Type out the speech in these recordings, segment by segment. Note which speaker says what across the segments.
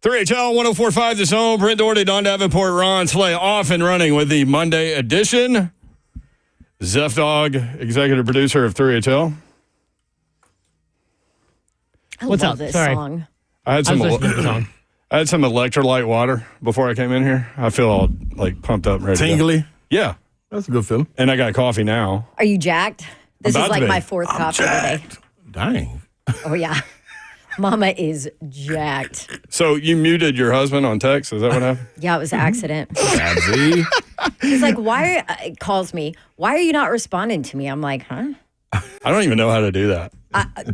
Speaker 1: 3HL 104.5 The Zone. Brent Doherty, Don Davenport, Ron Slay off and running with the Monday edition. Zeph Dog, executive producer of 3HL.
Speaker 2: What's
Speaker 3: love
Speaker 2: up?
Speaker 3: this
Speaker 2: Sorry.
Speaker 3: song.
Speaker 1: I had
Speaker 2: I was listening to the song.
Speaker 1: some electrolyte water before I came in here. I feel all like pumped up and ready to go.
Speaker 4: Tingly.
Speaker 1: Yeah.
Speaker 4: That's a good feeling.
Speaker 1: And I got coffee now.
Speaker 3: Are you jacked? This
Speaker 1: I'm
Speaker 3: is
Speaker 1: about to
Speaker 3: like
Speaker 1: be.
Speaker 3: my fourth coffee today.
Speaker 4: Dang.
Speaker 3: Oh, yeah. Mama is jacked.
Speaker 1: So you muted your husband on text? Is that what happened?
Speaker 3: Yeah, it was an accident.
Speaker 4: Babsy.
Speaker 3: He's like, calls me, why are you not responding to me? I'm like, huh?
Speaker 1: I don't even know how to do that.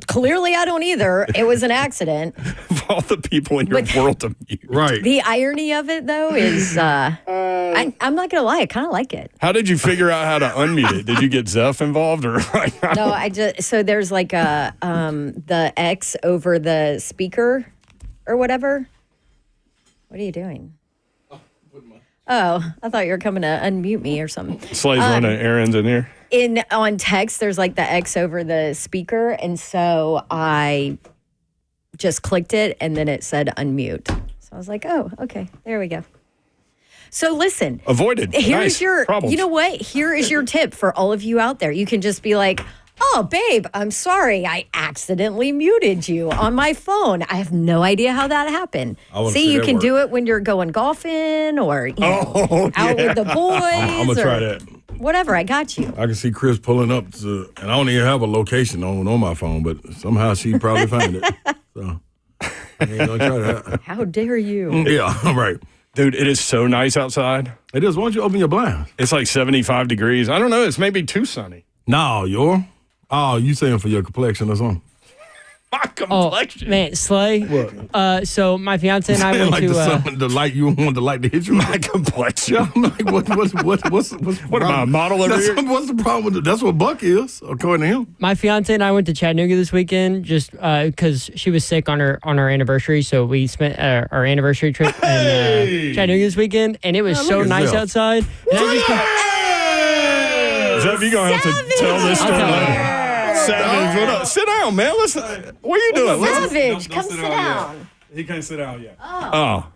Speaker 3: Clearly, I don't either. It was an accident.
Speaker 1: Of all the people in your world to mute.
Speaker 4: Right.
Speaker 3: The irony of it, though, is I'm not going to lie. I kind of like it.
Speaker 1: How did you figure out how to unmute it? Did you get Zeph involved or like?
Speaker 3: No, so there's like the X over the speaker or whatever. What are you doing? Oh, I thought you were coming to unmute me or something.
Speaker 1: Slay's running errands in here.
Speaker 3: On text, there's like the X over the speaker, and so I just clicked it, and then it said unmute. So I was like, oh, okay, there we go. So listen,
Speaker 1: Avoided.
Speaker 3: here's
Speaker 1: Nice.
Speaker 3: your,
Speaker 1: Problems.
Speaker 3: you know what? Here is your tip for all of you out there. You can just be like, oh, babe, I'm sorry. I accidentally muted you on my phone. I have no idea how that happened. See, you can do it when you're going golfing or out with the boys.
Speaker 4: I'm going to try that.
Speaker 3: Whatever, I got you.
Speaker 4: I can see Chris pulling up, and I don't even have a location on my phone, but somehow she probably found it. So I ain't going to try that.
Speaker 3: How dare you?
Speaker 4: Yeah, right.
Speaker 1: Dude, it is so nice outside.
Speaker 4: It is. Why don't you open your blinds?
Speaker 1: It's like 75 degrees. I don't know. It's maybe too sunny.
Speaker 4: No, you saying for your complexion or something?
Speaker 1: My complexion.
Speaker 2: Oh, man, Slay.
Speaker 4: What?
Speaker 2: So my fiance and I went
Speaker 4: like
Speaker 2: to.
Speaker 4: the light you want the light to hit you.
Speaker 1: My complexion.
Speaker 4: Yeah, I'm like, what's
Speaker 1: What am I, a model over here?
Speaker 4: What's the problem with it? That's what Buck is, according to him.
Speaker 2: My fiance and I went to Chattanooga this weekend just because she was sick on our anniversary. So we spent our anniversary trip in Chattanooga this weekend, and it was so
Speaker 4: look at
Speaker 2: nice
Speaker 4: Zeph.
Speaker 2: outside. And I
Speaker 1: Zeph, you're going to have to tell this story later. Savage, what up? Sit down, man. Listen, what are you doing? Listen.
Speaker 3: Savage, come sit down.
Speaker 5: He can't sit down yet.
Speaker 1: Oh,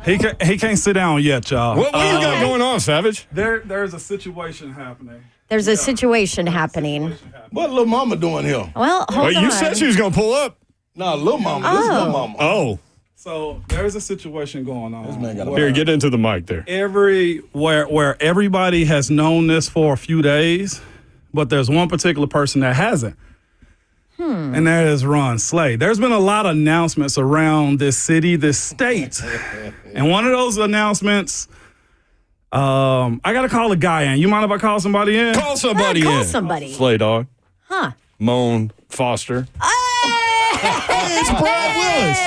Speaker 5: He can't sit down yet, y'all.
Speaker 1: what you got going on, Savage?
Speaker 5: There's a situation happening.
Speaker 3: There's a situation happening.
Speaker 4: What little mama doing here?
Speaker 3: Well, hold
Speaker 1: Well,
Speaker 3: on.
Speaker 1: you said she was going to pull up.
Speaker 4: Nah, little mama. This is little mama.
Speaker 1: Oh,
Speaker 5: So there's a situation going on.
Speaker 4: This man got a-
Speaker 1: here, get into the mic there.
Speaker 5: Where everybody has known this for a few days, but there's one particular person that hasn't. And that is Ron Slay. There's been a lot of announcements around this city, this state. And one of those announcements, I got to call a guy in. You mind if I call somebody in?
Speaker 1: Call somebody in.
Speaker 3: Call somebody.
Speaker 1: Slay Dog.
Speaker 3: Huh.
Speaker 1: Ramon Foster.
Speaker 3: Hey!
Speaker 1: It's Brad Willis.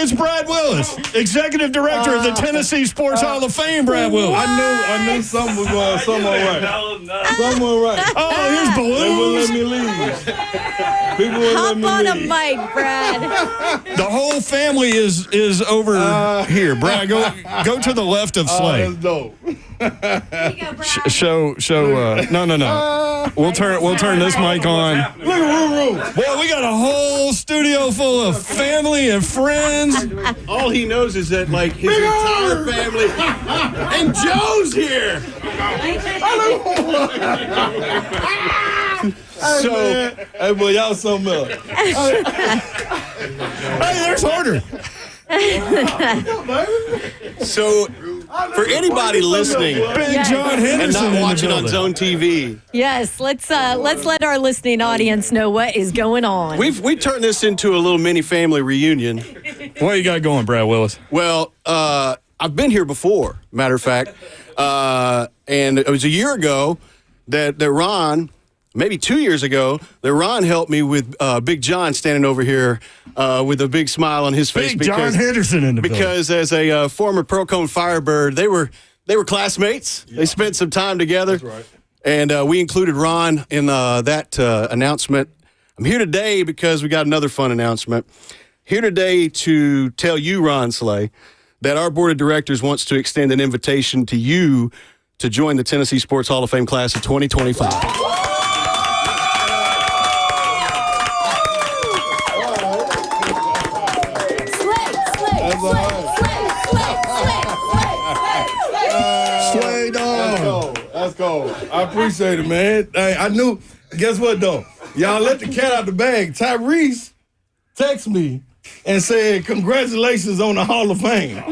Speaker 1: It's Brad Willis, executive director of the Tennessee Sports Hall of Fame. Brad Willis.
Speaker 4: I knew something was going something right. Something right.
Speaker 1: Oh, here's
Speaker 4: They wouldn't let
Speaker 1: balloons.
Speaker 4: me leave. People wouldn't
Speaker 3: Hop
Speaker 4: let me
Speaker 3: on a
Speaker 4: leave.
Speaker 3: mic, Brad.
Speaker 1: The whole family is over here. Brad, go to the left of
Speaker 4: Oh,
Speaker 1: Slay.
Speaker 4: that's dope.
Speaker 1: Show. No. We'll turn this mic on.
Speaker 4: Look at Ruru.
Speaker 1: Well, we got a whole studio full of family and friends.
Speaker 6: All he knows is that, like, his entire family. And Joe's here.
Speaker 4: Hey, boy, y'all something else.
Speaker 1: Hey, there's Harder.
Speaker 6: So, for anybody listening
Speaker 1: Big John
Speaker 6: and
Speaker 1: Henderson
Speaker 6: not
Speaker 1: in
Speaker 6: watching
Speaker 1: the
Speaker 6: on
Speaker 1: building.
Speaker 6: Zone TV,
Speaker 3: Yes, let's let our listening audience know what is going on.
Speaker 6: we turned this into a little mini family reunion.
Speaker 1: What you got going, Brad Willis?
Speaker 6: Well, I've been here before, matter of fact, and it was a year ago that Ron, maybe 2 years ago, that Ron helped me with Big John standing over here with a big smile on his face.
Speaker 1: Big John Henderson in the building.
Speaker 6: Because as a former Procone Firebird, they were classmates. Yeah. They spent some time together. That's right. And we included Ron in that announcement. I'm here today because we got another fun announcement. Here today to tell you, Ron Slay, that our board of directors wants to extend an invitation to you to join the Tennessee Sports Hall of Fame class of 2025.
Speaker 4: That's all right.
Speaker 1: Slay dog.
Speaker 4: That's cool. I appreciate it, man. Hey, I knew. Guess what, though? Y'all let the cat out the bag. Tyrese texted me and said, congratulations on the Hall of Fame. So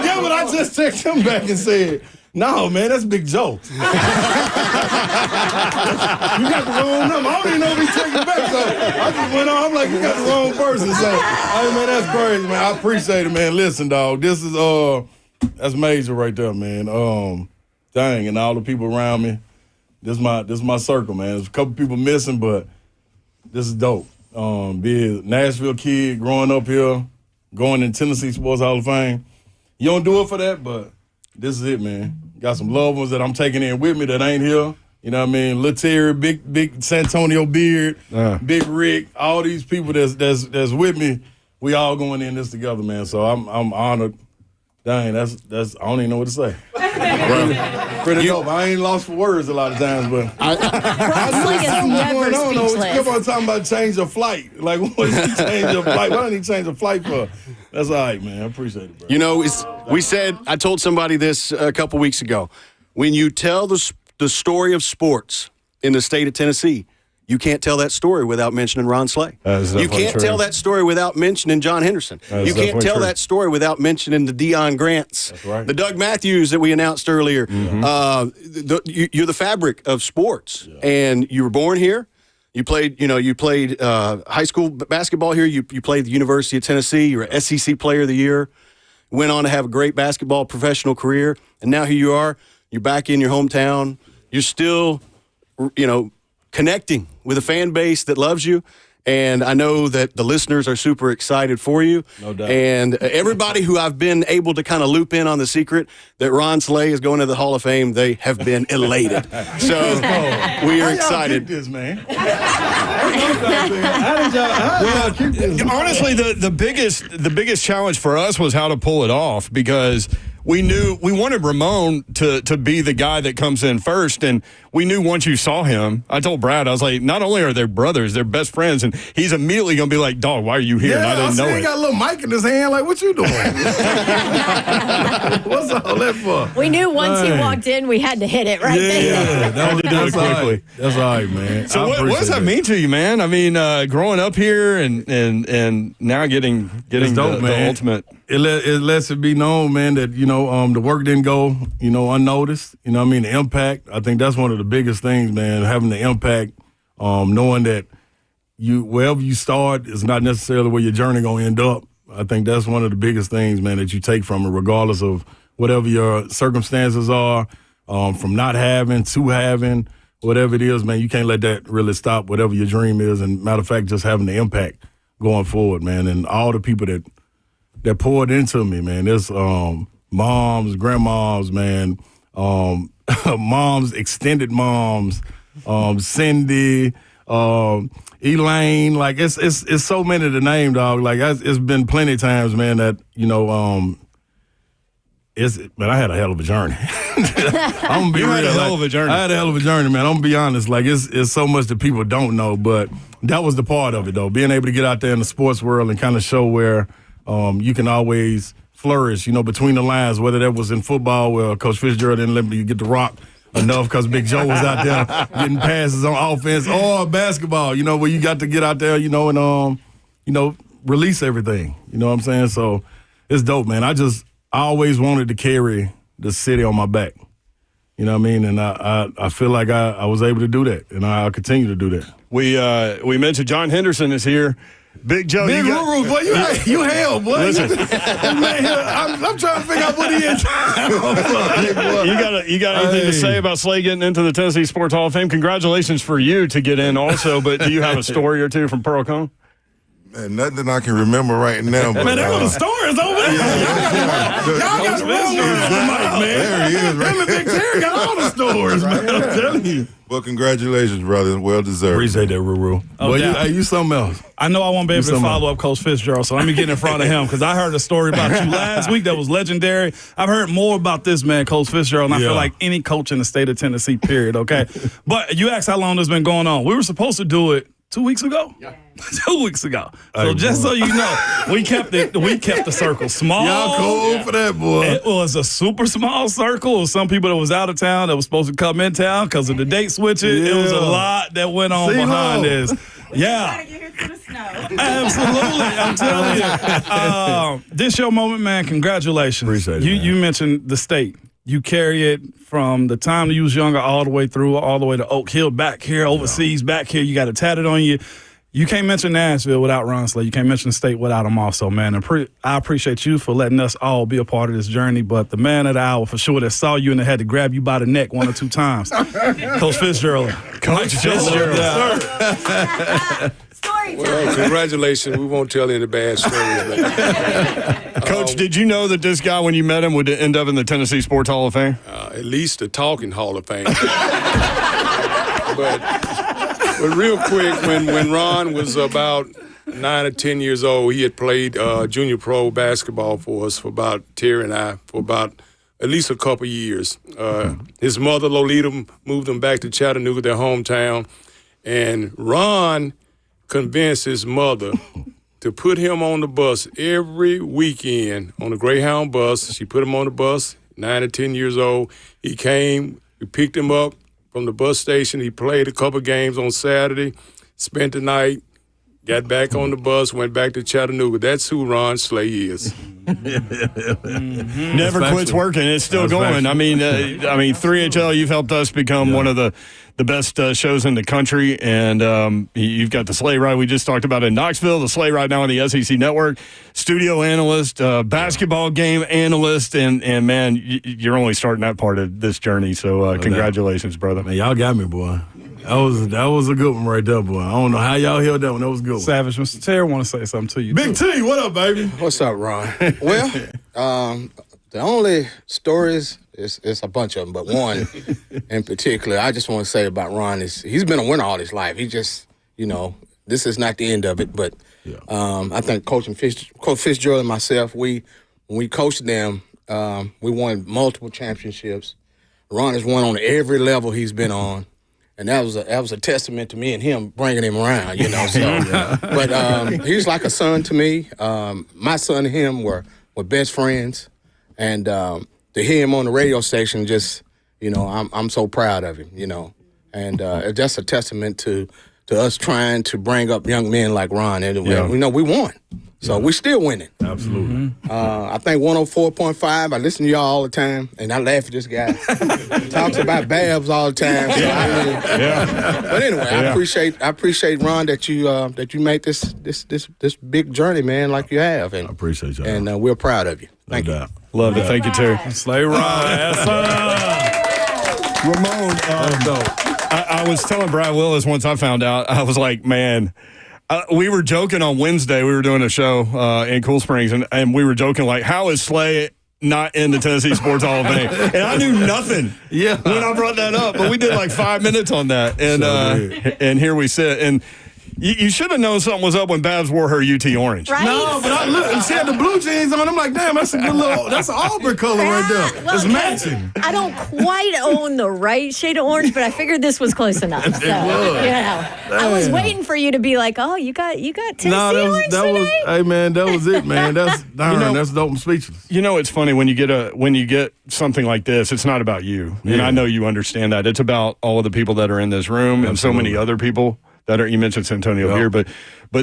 Speaker 4: guess what? I just texted him back and said, no, man, that's Big Joe. You got the wrong number. I don't even know if he took it back. So I just went on. I'm like, you got the wrong person. So, hey, man, that's crazy, man. I appreciate it, man. Listen, dog, this is that's major right there, man. Dang, and all the people around me. This is my circle, man. There's a couple people missing, but this is dope. Be a Nashville kid growing up here, going in Tennessee Sports Hall of Fame. You don't do it for that, but this is it, man. Got some loved ones that I'm taking in with me that ain't here. You know what I mean? Lil Terry, big Santonio Beard, Big Rick, all these people that's with me. We all going in this together, man. So I'm honored. Dang, that's I don't even know what to say. Pretty dope. I ain't lost for words a lot of times, but
Speaker 3: Wrestling is never speechless.
Speaker 4: Keep on talking about change of flight. Like, what is he change of flight? Why don't he change of flight for? That's all right, man. I appreciate it, bro.
Speaker 6: You know, I told somebody this a couple weeks ago. When you tell the story of sports in the state of Tennessee, you can't tell that story without mentioning Ron Slay. You can't tell that story without mentioning John Henderson. You can't tell that story without mentioning the Deion Grants, the Doug Matthews that we announced earlier. Mm-hmm. You're the fabric of sports, and you were born here. You played high school basketball here. You played the University of Tennessee. You're an SEC Player of the Year. Went on to have a great basketball professional career, and now here you are. You're back in your hometown. You're still, connecting with a fan base that loves you. And I know that the listeners are super excited for you.
Speaker 4: No doubt.
Speaker 6: And everybody who I've been able to kind of loop in on the secret that Ron Slay is going to the Hall of Fame, they have been elated. So we are excited.
Speaker 4: Keep this, man.
Speaker 1: Honestly, the biggest challenge for us was how to pull it off, because we knew we wanted Ramon to be the guy that comes in first, and we knew once you saw him, I told Brad, I was like, not only are they brothers, they're best friends, and he's immediately going to be like, dog, why are you here?
Speaker 4: Yeah,
Speaker 1: and I didn't know
Speaker 4: he
Speaker 1: it.
Speaker 4: got a little mic in his hand, like, what you doing? What's all that for?
Speaker 3: We knew once he walked in, we had to hit it right there.
Speaker 1: Yeah,
Speaker 4: that's
Speaker 1: quickly.
Speaker 4: right. That's all right, man.
Speaker 1: So what does that mean to you, man? I mean, growing up here and now getting
Speaker 4: dope,
Speaker 1: the ultimate.
Speaker 4: It lets it be known, man, that, the work didn't go, unnoticed. You know what I mean? The impact, I think that's one of the biggest things, man, having the impact, knowing that wherever you start is not necessarily where your journey going to end up. I think that's one of the biggest things, man, that you take from it, regardless of whatever your circumstances are, from not having to having, whatever it is, man, you can't let that really stop whatever your dream is. And matter of fact, just having the impact going forward, man, and all the people that poured into me, man. There's moms, grandmoms, man, moms, extended moms, Cindy, Elaine. Like, it's so many to name, dog. Like, it's been plenty of times, man, that, I had a hell of a journey. I'm gonna be real.
Speaker 1: Had a hell of a journey.
Speaker 4: I had a hell of a journey, man. I'm gonna be honest. Like, it's so much that people don't know, but that was the part of it, though. Being able to get out there in the sports world and kind of show where you can always flourish, between the lines, whether that was in football where Coach Fitzgerald didn't let me get the rock enough because Big Joe was out there getting passes on offense, or basketball, where you got to get out there, and release everything. You know what I'm saying? So it's dope, man. I always wanted to carry the city on my back. You know what I mean? And I feel like I was able to do that, and I'll continue to do that.
Speaker 1: We mentioned John Henderson is here. Big Joe,
Speaker 4: Big Ruru, boy, you hell, boy.
Speaker 1: Listen.
Speaker 4: I'm trying to figure out what he is.
Speaker 1: You got anything to say about Slay getting into the Tennessee Sports Hall of Fame? Congratulations for you to get in also, but do you have a story or two from Pearl Cone?
Speaker 7: Man, nothing I can remember right now. But,
Speaker 4: Man, there were the stories over there. Y'all got the wrong one on the mic, man.
Speaker 7: There he is, right?
Speaker 4: Him and Big Terry got all the stories, man. I'm telling you.
Speaker 7: Well, congratulations, brother. Well deserved.
Speaker 4: Appreciate that, Ruru. Well, you something else.
Speaker 5: I know I won't be able to follow up Coach Fitzgerald, so let me get in front of him, because I heard a story about you last week that was legendary. I've heard more about this man, Coach Fitzgerald, and I feel like any coach in the state of Tennessee, period, okay? But you asked how long this has been going on. We were supposed to do it 2 weeks ago? Yeah. 2 weeks ago. So just so you know, we kept the circle small.
Speaker 4: Y'all cool for that, boy.
Speaker 5: It was a super small circle of some people that was out of town that was supposed to come in town because of the date switching.
Speaker 4: Yeah.
Speaker 5: It was a lot that went on behind this. Yeah. Absolutely. I'm telling you. This your moment, man. Congratulations.
Speaker 4: Appreciate it, man.
Speaker 5: You mentioned the state. You carry it from the time you was younger all the way through, all the way to Oak Hill, back here, overseas, back here. You got it tatted on you. You can't mention Nashville without Ron Slay. You can't mention the state without him also, man. And I appreciate you for letting us all be a part of this journey. But the man of the hour, for sure, that saw you and that had to grab you by the neck 1 or 2 times. Coach Fitzgerald.
Speaker 1: Coach Fitzgerald.
Speaker 8: Well, congratulations. We won't tell any bad stories, man.
Speaker 1: Coach, did you know that this guy, when you met him, would end up in the Tennessee Sports Hall of Fame?
Speaker 8: At least the talking Hall of Fame. but real quick, when Ron was about 9 or 10 years old, he had played junior pro basketball for us, for about Terry and I, for about at least a couple years. His mother, Lolita, moved him back to Chattanooga, their hometown, and Ron convinced his mother to put him on the bus every weekend on the Greyhound bus. She put him on the bus, 9 or 10 years old. He came, we picked him up from the bus station. He played a couple games on Saturday, spent the night, got back on the bus, went back to Chattanooga. That's who Ron Slay is.
Speaker 1: Never quits working. It's still going. I mean, 3HL, you've helped us become one of the best shows in the country, and you've got the Sleigh Ride we just talked about in Knoxville, the Sleigh Ride now on the SEC Network, studio analyst, basketball game analyst, and man, you're only starting that part of this journey, so congratulations, brother.
Speaker 4: Man, y'all got me, boy. That was a good one right there, boy. I don't know how y'all held that one. That was a good one.
Speaker 5: Savage, Mr. Terry want to say something to you.
Speaker 4: Big T, what up, baby?
Speaker 9: What's up, Ron? Well, the only stories is a bunch of them, but one in particular I just want to say about Ron is he's been a winner all his life. He just, this is not the end of it, but I think Coach Fitzgerald and myself, when we coached them, we won multiple championships. Ron has won on every level he's been on. And that was a testament to me and him bringing him around, So, but he's like a son to me. My son and him were best friends, and to hear him on the radio station, just I'm so proud of him, And that's a testament to us trying to bring up young men like Ron. And we won. So we're still winning.
Speaker 4: Absolutely.
Speaker 9: I think 104.5, I listen to y'all all the time, and I laugh at this guy. Talks about Babs all the time. So But anyway, I appreciate Ron that you made this big journey, man, like you have. And
Speaker 4: I appreciate y'all.
Speaker 9: And we're proud of you. Thank you.
Speaker 1: Love it. Thank you, Terry.
Speaker 5: Slay Ron.
Speaker 1: Ramon, I was telling Brad Willis once I found out, I was like, man, we were joking on Wednesday. We were doing a show in Cool Springs, and we were joking, like, how is Slay not in the Tennessee Sports Hall of Fame? And I knew nothing when I brought that up, but we did like 5 minutes on that, and here we sit. And you should have known something was up when Babs wore her UT orange.
Speaker 3: Right?
Speaker 4: No, but I looked and she had the blue jeans on. I'm like, damn, that's a good that's an Auburn color right there.
Speaker 3: Well,
Speaker 4: it's matching.
Speaker 3: I don't quite own the right shade of orange, but I figured this was close enough. So, I was waiting for you to be like, oh, you got Tennessee orange today?
Speaker 4: Hey man, that was it, man. That's that's dope and speechless.
Speaker 1: It's funny when you get something like this, it's not about you. And I know you understand that. It's about all of the people that are in this room and so many other people that are, you mentioned Santonio here, but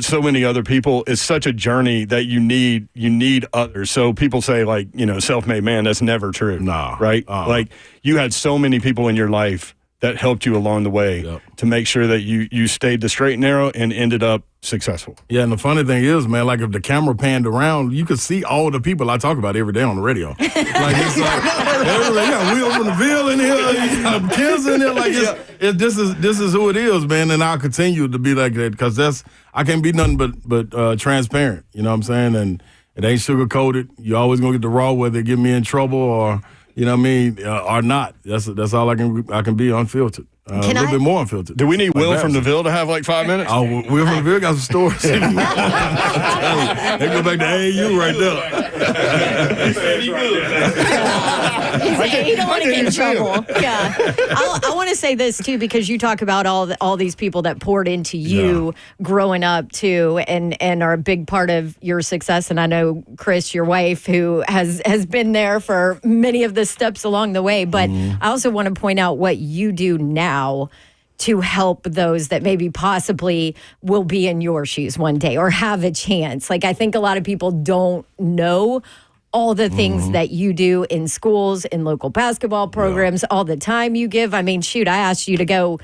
Speaker 1: so many other people. It's such a journey that you need others. So people say, like, self-made man, that's never true.
Speaker 4: Nah.
Speaker 1: Right? Like, you had so many people in your life that helped you along the way to make sure that you stayed the straight and narrow and ended up successful.
Speaker 4: Yeah, and the funny thing is, man, like if the camera panned around, you could see all the people I talk about every day on the radio. Like it's like you got Will from the Ville in here, you got Kids in there. Like this is who it is, man, and I'll continue to be like that because I can't be nothing but transparent. You know what I'm saying? And it ain't sugar coated. You always gonna get the raw, whether it get me in trouble or or not. That's all I can be, unfiltered. A little bit more unfiltered.
Speaker 1: Do we need Will from
Speaker 4: the
Speaker 1: Neville to have like 5 minutes?
Speaker 4: Oh, Will from Neville got some stories. They go back to AAU right there.
Speaker 3: You don't want to get in trouble. Yeah. I want to say this, too, because you talk about all these people that poured into you growing up, too, and are a big part of your success. And I know, Chris, your wife, who has been there for many of the steps along the way. But I also want to point out what you do now to help those that maybe possibly will be in your shoes one day or have a chance. Like, I think a lot of people don't know all the things that you do in schools, in local basketball programs, all the time you give. I mean, shoot, I asked you to go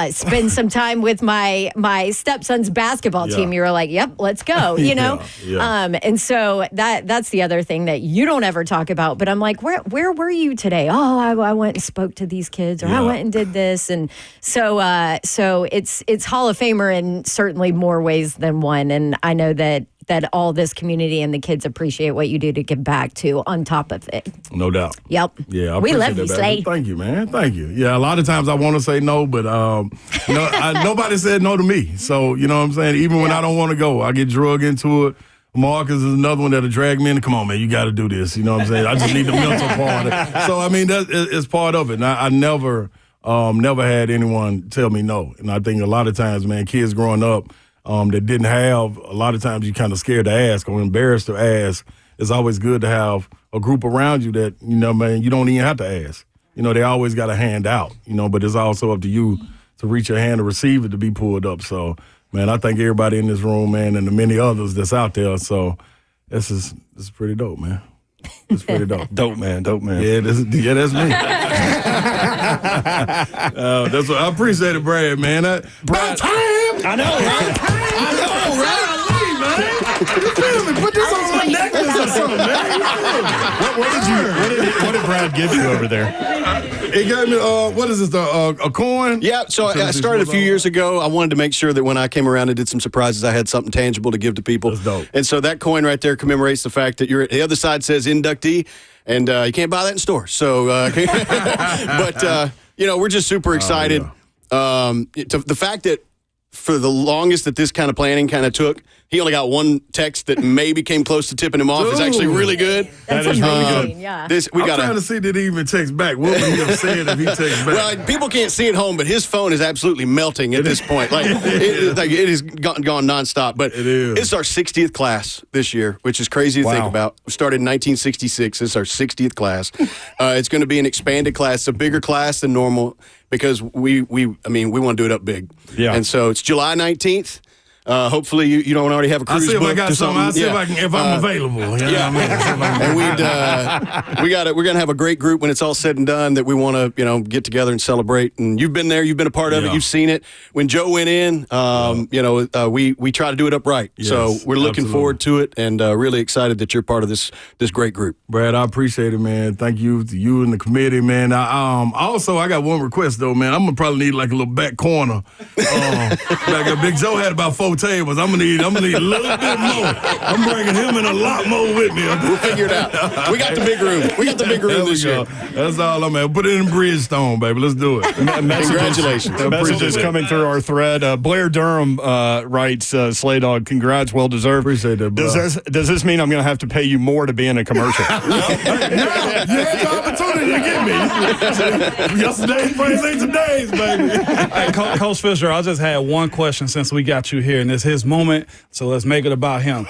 Speaker 3: spend some time with my stepson's basketball team. You were like, yep, let's go, you know? And so that's the other thing that you don't ever talk about. But I'm like, where were you today? Oh, I went and spoke to these kids, or I went and did this. And so it's Hall of Famer in certainly more ways than one. And I know that all this community and the kids appreciate what you do to give back to on top of it.
Speaker 4: No doubt.
Speaker 3: Yep.
Speaker 4: Yeah,
Speaker 3: we love you, Slay.
Speaker 4: Thank you, man. Thank you. Yeah, a lot of times I want to say no, but nobody said no to me. So, you know what I'm saying? Even when I don't want to go, I get drugged into it. Marcus is another one that'll drag me in. Come on, man, you got to do this. You know what I'm saying? I just need the mental part. So, I mean, it's part of it. And I never had anyone tell me no. And I think a lot of times, man, kids growing up, that didn't have, a lot of times you're kind of scared to ask or embarrassed to ask. It's always good to have a group around you that, you know, man, you don't even have to ask. You know, they always got a hand out, you know, but it's also up to you to reach your hand to receive it, to be pulled up. So, man, I thank everybody in this room, man, and the many others that's out there. So this is pretty dope, man. It's pretty dope.
Speaker 1: Dope, man.
Speaker 4: Yeah, that's me. That's what I appreciate it, Brad, man. Brad,
Speaker 1: I know, right?
Speaker 4: You feel me? Put this on my necklace or something, man.
Speaker 1: What did Brad give you over there?
Speaker 4: He gave me, what is this, a coin?
Speaker 6: Yeah, so I started a few years ago. I wanted to make sure that when I came around and did some surprises, I had something tangible to give to people.
Speaker 4: That's dope.
Speaker 6: And so that coin right there commemorates the fact that the other side says inductee, and you can't buy that in stores. So, but, you know, we're just super excited. The fact that for the longest that this kind of planning kind of took, he only got one text that maybe came close to tipping him off. Is actually really good.
Speaker 3: That's
Speaker 1: really
Speaker 3: good. Yeah.
Speaker 4: I'm trying to see did he even text back. What would he have said if he texts back?
Speaker 6: Well, people can't see at home, but his phone is absolutely melting at this point. Like it has gone nonstop. But it's our 60th class this year, which is crazy to think about. We started in 1966. It's our 60th class. It's going to be an expanded class, it's a bigger class than normal because we want to do it up big.
Speaker 1: Yeah.
Speaker 6: And so it's July 19th. Hopefully you don't already have a cruise booked.
Speaker 4: I'll see if I got something. I'll see if I'm available. You know what I mean?
Speaker 6: And we're gonna have a great group when it's all said and done that we want to get together and celebrate. And you've been there, you've been a part of it, you've seen it. When Joe went in, we try to do it upright.
Speaker 4: Yes,
Speaker 6: so we're looking forward to it and really excited that you're part of this great group.
Speaker 4: Brad, I appreciate it, man. Thank you to you and the committee, man. I got one request though, man. I'm gonna probably need like a little back corner. Like Big Joe had about 4 tables. I'm gonna need a little bit more. I'm bringing him and a lot more with me.
Speaker 6: We'll figure it out. We got the big room. We got the big room this year.
Speaker 4: That's all I'm at. Put it in Bridgestone, baby. Let's do it.
Speaker 6: Congratulations.
Speaker 1: Messages coming through our thread. Blair Durham writes, Slay Dog, congrats, well deserved.
Speaker 4: Appreciate that, bro.
Speaker 1: Does this mean I'm going to have to pay you more to be in a commercial?
Speaker 4: You had the opportunity to get me. Yesterday's praise ain't today's, baby.
Speaker 5: Hey, Coach Fisher, I just had one question since we got you here, and it's his moment, so let's make it about him.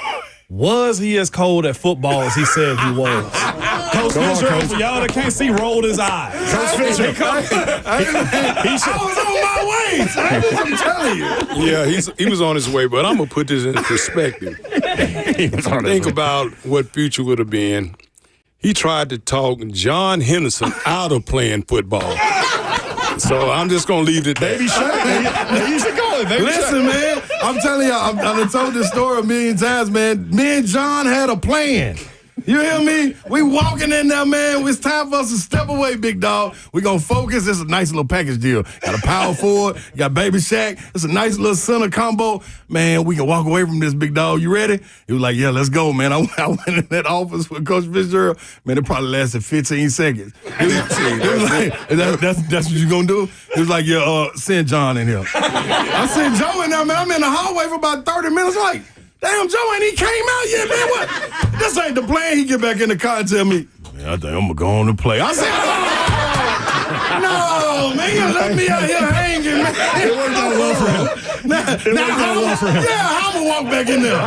Speaker 5: Was he as cold at football as he said he was? Coach Fisher, for y'all that can't see, rolled his eyes.
Speaker 1: Coach Fisher.
Speaker 4: I was on my way. I'm telling you.
Speaker 8: Yeah, he was on his way, but I'm going to put this in perspective. Think about what future would have been. He tried to talk John Henderson out of playing football. So I'm just going to leave it there.
Speaker 1: Baby Shaq. You should go.
Speaker 4: Listen, man, I'm telling y'all, I've told this story a million times, man. Me and John had a plan. You hear me? We walking in there, man. It's time for us to step away, big dog. We gonna focus. It's a nice little package deal. Got a power forward. You got Baby Shaq. It's a nice little center combo. Man, we can walk away from this, big dog. You ready? He was like, yeah, let's go, man. I went in that office with Coach Fitzgerald. Man, it probably lasted 15 seconds. He was like, that's what you gonna do? He was like, yeah, send John in here. I sent Joe in there, man. I'm in the hallway for about 30 minutes. Like, damn, Joe ain't even came out yet, man. What? This ain't the plan. He get back in the car and tell me, man, I think I'm gonna go on and play. I said, no, man, you left me out here hanging, man.
Speaker 1: It worked out well for him.
Speaker 4: Yeah, how I'm gonna walk back in there?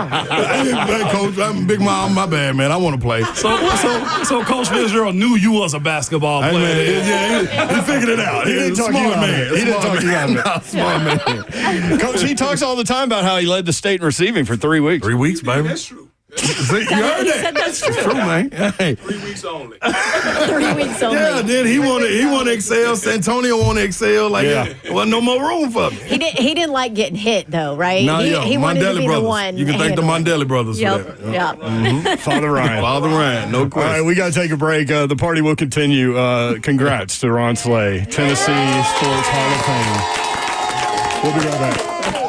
Speaker 4: Hey, Coach, I'm Big Mom. My bad, man. I want to play.
Speaker 5: So Coach Fitzgerald knew you was a basketball player.
Speaker 4: Hey, man, he figured it out.
Speaker 1: He didn't talk you out of it. He didn't talk you out of it.
Speaker 4: No, smart man.
Speaker 1: Coach, he talks all the time about how he led the state in receiving for 3 weeks.
Speaker 4: 3 weeks, baby.
Speaker 8: That's true.
Speaker 4: See, you heard
Speaker 3: He
Speaker 4: that?
Speaker 3: said that's true.
Speaker 4: It's true, man. Hey.
Speaker 8: 3 weeks only.
Speaker 3: 3 weeks only.
Speaker 4: Yeah, then he want to excel. Santonio want to excel. Like,
Speaker 1: Yeah.
Speaker 4: there wasn't no more room for me.
Speaker 3: He didn't like getting hit though, right?
Speaker 4: Nah,
Speaker 3: he wanted to
Speaker 4: Mandela
Speaker 3: be
Speaker 4: brothers.
Speaker 3: the one.
Speaker 4: You can thank the
Speaker 3: handling.
Speaker 4: Mandela brothers
Speaker 3: Yep.
Speaker 4: for that.
Speaker 3: Yep.
Speaker 1: Father Ryan.
Speaker 4: Father Ryan, no
Speaker 1: All right,
Speaker 4: question.
Speaker 1: we got to take a break. The party will continue. Congrats to Ron Slay, Tennessee Sports Hall of Fame. We'll be right back.